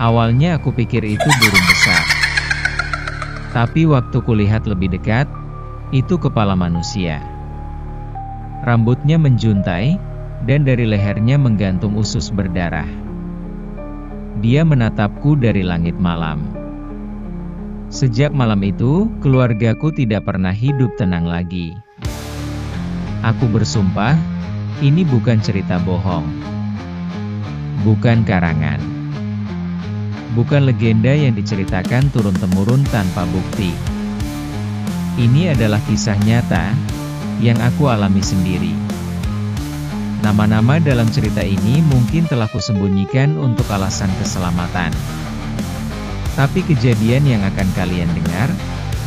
Awalnya aku pikir itu burung besar. Tapi waktu kulihat lebih dekat, itu kepala manusia. Rambutnya menjuntai, dan dari lehernya menggantung usus berdarah. Dia menatapku dari langit malam. Sejak malam itu, keluargaku tidak pernah hidup tenang lagi. Aku bersumpah, ini bukan cerita bohong. Bukan karangan. Bukan legenda yang diceritakan turun-temurun tanpa bukti. Ini adalah kisah nyata, yang aku alami sendiri. Nama-nama dalam cerita ini mungkin telah kusembunyikan untuk alasan keselamatan. Tapi kejadian yang akan kalian dengar,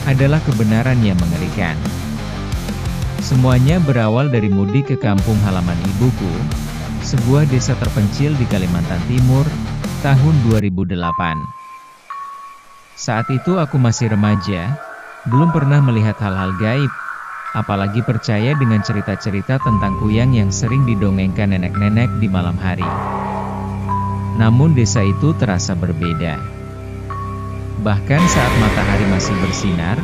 adalah kebenaran yang mengerikan. Semuanya berawal dari mudik ke kampung halaman ibuku, sebuah desa terpencil di Kalimantan Timur, tahun 2008. Saat itu aku masih remaja, belum pernah melihat hal-hal gaib, apalagi percaya dengan cerita-cerita tentang kuyang yang sering didongengkan nenek-nenek di malam hari. Namun desa itu terasa berbeda. Bahkan saat matahari masih bersinar,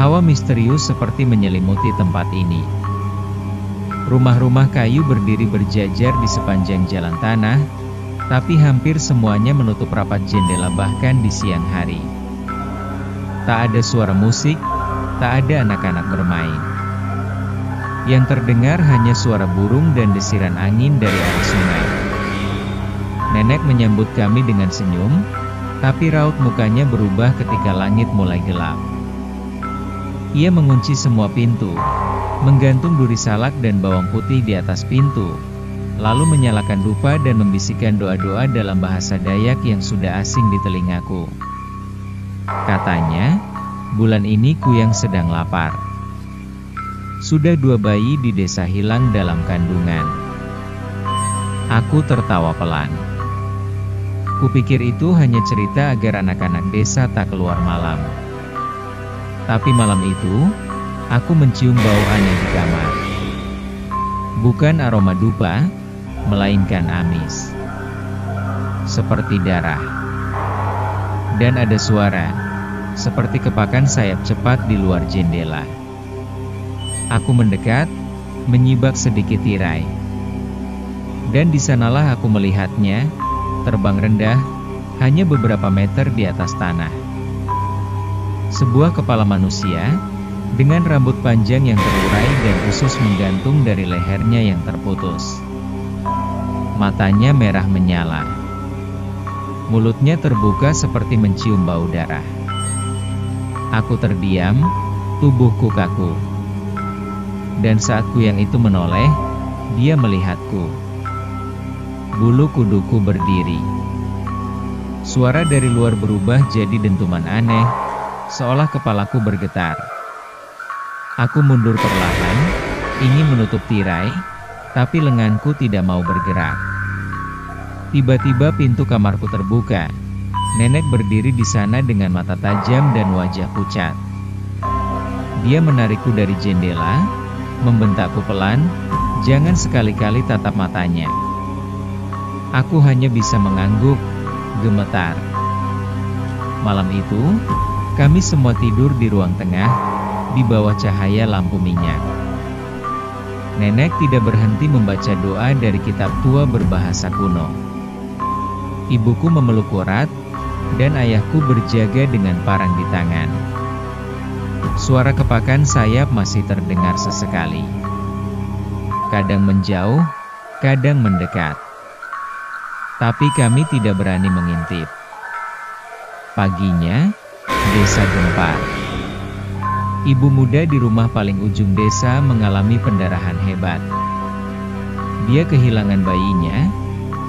hawa misterius seperti menyelimuti tempat ini. Rumah-rumah kayu berdiri berjajar di sepanjang jalan tanah, tapi hampir semuanya menutup rapat jendela bahkan di siang hari. Tak ada suara musik, tak ada anak-anak bermain. Yang terdengar hanya suara burung dan desiran angin dari arah sungai. Nenek menyambut kami dengan senyum, tapi raut mukanya berubah ketika langit mulai gelap. Ia mengunci semua pintu, menggantung duri salak dan bawang putih di atas pintu, lalu menyalakan dupa dan membisikkan doa-doa dalam bahasa Dayak yang sudah asing di telingaku. Katanya, bulan ini kuyang sedang lapar. Sudah 2 bayi di desa hilang dalam kandungan. Aku tertawa pelan. Kupikir itu hanya cerita agar anak-anak desa tak keluar malam. Tapi malam itu, aku mencium bau aneh di kamar. Bukan aroma dupa, melainkan amis. Seperti darah. Dan ada suara, seperti kepakan sayap cepat di luar jendela. Aku mendekat, menyibak sedikit tirai. Dan di sanalah aku melihatnya, terbang rendah, hanya beberapa meter di atas tanah. Sebuah kepala manusia, dengan rambut panjang yang terurai dan usus menggantung dari lehernya yang terputus. Matanya merah menyala. Mulutnya terbuka seperti mencium bau darah. Aku terdiam, tubuhku kaku. Dan saat kuyang itu menoleh, dia melihatku. Bulu kuduku berdiri. Suara dari luar berubah jadi dentuman aneh, seolah kepalaku bergetar. Aku mundur perlahan, ingin menutup tirai, tapi lenganku tidak mau bergerak. Tiba-tiba pintu kamarku terbuka. Nenek berdiri di sana dengan mata tajam dan wajah pucat. Dia menarikku dari jendela, membentakku pelan, jangan sekali-kali tatap matanya. Aku hanya bisa mengangguk, gemetar. Malam itu, kami semua tidur di ruang tengah, di bawah cahaya lampu minyak. Nenek tidak berhenti membaca doa dari kitab tua berbahasa kuno. Ibuku memeluk erat, dan ayahku berjaga dengan parang di tangan. Suara kepakan sayap masih terdengar sesekali. Kadang menjauh, kadang mendekat. Tapi kami tidak berani mengintip. Paginya, desa gempar. Ibu muda di rumah paling ujung desa mengalami pendarahan hebat. Dia kehilangan bayinya,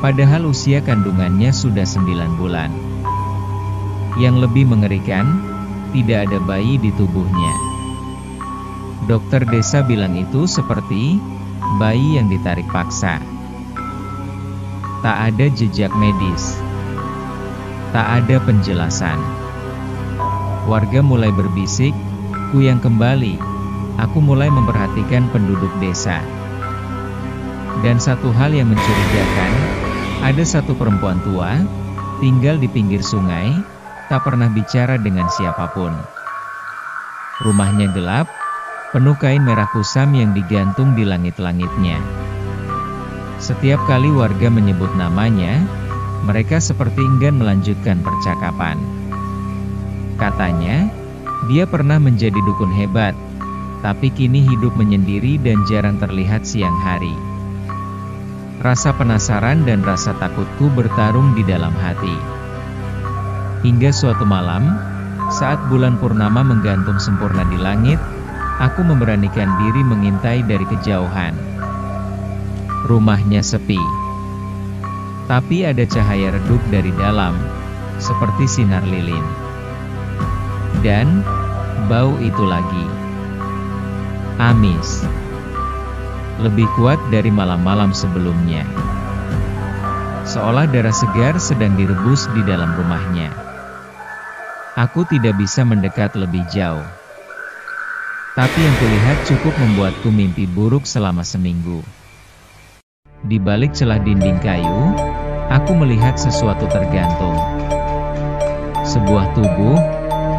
padahal usia kandungannya sudah 9 bulan. Yang lebih mengerikan, tidak ada bayi di tubuhnya. Dokter desa bilang itu seperti bayi yang ditarik paksa. Tak ada jejak medis. Tak ada penjelasan. Warga mulai berbisik, kuyang kembali. Aku mulai memperhatikan penduduk desa. Dan satu hal yang mencurigakan, ada satu perempuan tua, tinggal di pinggir sungai, tak pernah bicara dengan siapapun. Rumahnya gelap, penuh kain merah kusam yang digantung di langit-langitnya. Setiap kali warga menyebut namanya, mereka seperti enggan melanjutkan percakapan. Katanya, dia pernah menjadi dukun hebat, tapi kini hidup menyendiri dan jarang terlihat siang hari. Rasa penasaran dan rasa takutku bertarung di dalam hati. Hingga suatu malam, saat bulan purnama menggantung sempurna di langit, aku memberanikan diri mengintai dari kejauhan. Rumahnya sepi, tapi ada cahaya redup dari dalam, seperti sinar lilin. Dan bau itu lagi amis, lebih kuat dari malam-malam sebelumnya. Seolah darah segar sedang direbus di dalam rumahnya. Aku tidak bisa mendekat lebih jauh. Tapi yang kulihat cukup membuatku mimpi buruk selama seminggu. Di balik celah dinding kayu, aku melihat sesuatu tergantung. Sebuah tubuh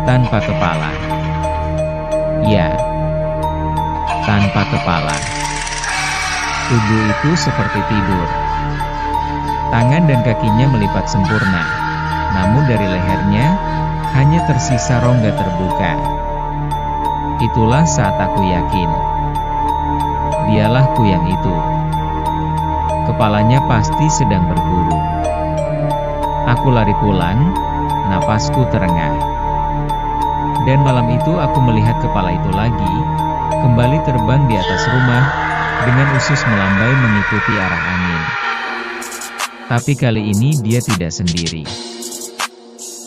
tanpa kepala. Ya, tanpa kepala. Tubuh itu seperti tidur. Tangan dan kakinya melipat sempurna, namun dari lehernya hanya tersisa rongga terbuka. Itulah saat aku yakin, dialah kuyang itu. Kepalanya pasti sedang berburu. Aku lari pulang, napasku terengah. Dan malam itu aku melihat kepala itu lagi, kembali terbang di atas rumah, dengan usus melambai mengikuti arah angin. Tapi kali ini dia tidak sendiri.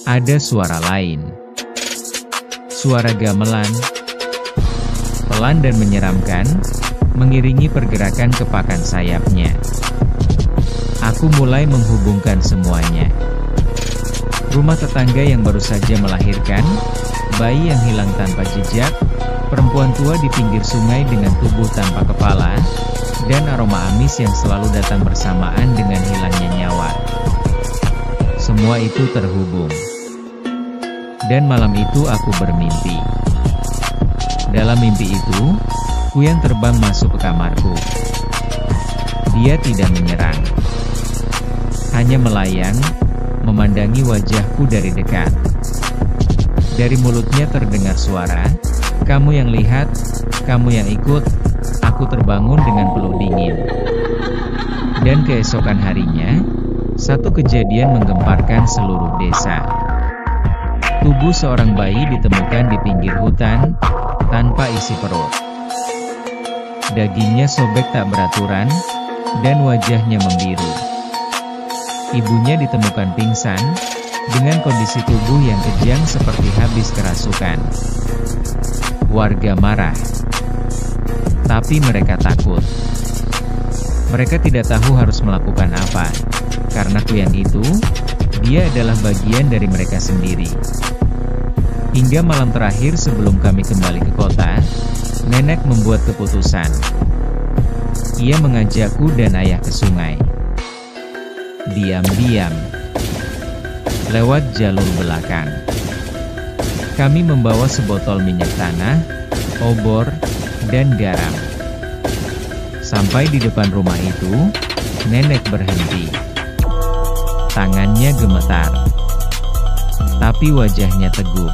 Ada suara lain. Suara gamelan, pelan dan menyeramkan, mengiringi pergerakan kepakan sayapnya. Aku mulai menghubungkan semuanya. Rumah tetangga yang baru saja melahirkan, bayi yang hilang tanpa jejak, perempuan tua di pinggir sungai dengan tubuh tanpa kepala, dan aroma amis yang selalu datang bersamaan dengan hilangnya nyawa. Semua itu terhubung. Dan malam itu aku bermimpi. Dalam mimpi itu, kuyang terbang masuk ke kamarku. Dia tidak menyerang, hanya melayang, memandangi wajahku dari dekat. Dari mulutnya terdengar suara, "Kamu yang lihat, kamu yang ikut." Aku terbangun dengan peluh dingin. Dan keesokan harinya, satu kejadian menggemparkan seluruh desa. Tubuh seorang bayi ditemukan di pinggir hutan, tanpa isi perut. Dagingnya sobek tak beraturan, dan wajahnya membiru. Ibunya ditemukan pingsan, dengan kondisi tubuh yang kejang seperti habis kerasukan. Warga marah, tapi mereka takut. Mereka tidak tahu harus melakukan apa, karena kuyang itu, dia adalah bagian dari mereka sendiri. Hingga malam terakhir sebelum kami kembali ke kota, nenek membuat keputusan. Ia mengajakku dan ayah ke sungai. Diam-diam, lewat jalur belakang. Kami membawa sebotol minyak tanah, obor, dan garam. Sampai di depan rumah itu, nenek berhenti. Tangannya gemetar, tapi wajahnya teguh.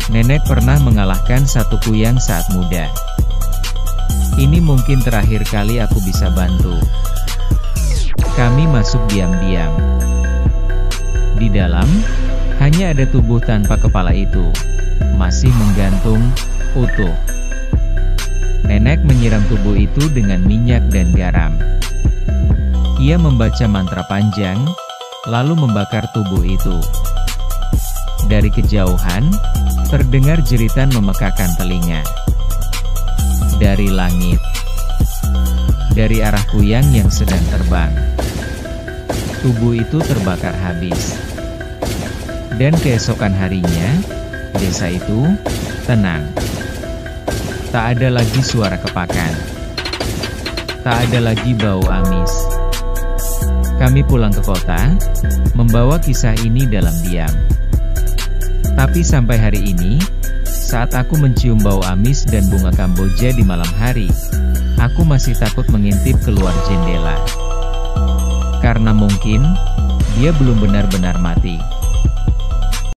Nenek pernah mengalahkan satu kuyang saat muda. Ini mungkin terakhir kali aku bisa bantu. Kami masuk diam-diam. Di dalam, hanya ada tubuh tanpa kepala itu, masih menggantung, utuh. Nenek menyiram tubuh itu dengan minyak dan garam. Ia membaca mantra panjang, lalu membakar tubuh itu. Dari kejauhan, terdengar jeritan memekakan telinga. Dari langit, dari arah kuyang yang sedang terbang, tubuh itu terbakar habis. Dan keesokan harinya, desa itu tenang. Tak ada lagi suara kepakan. Tak ada lagi bau amis. Kami pulang ke kota, membawa kisah ini dalam diam. Tapi sampai hari ini, saat aku mencium bau amis dan bunga kamboja di malam hari, aku masih takut mengintip keluar jendela. Karena mungkin, dia belum benar-benar mati.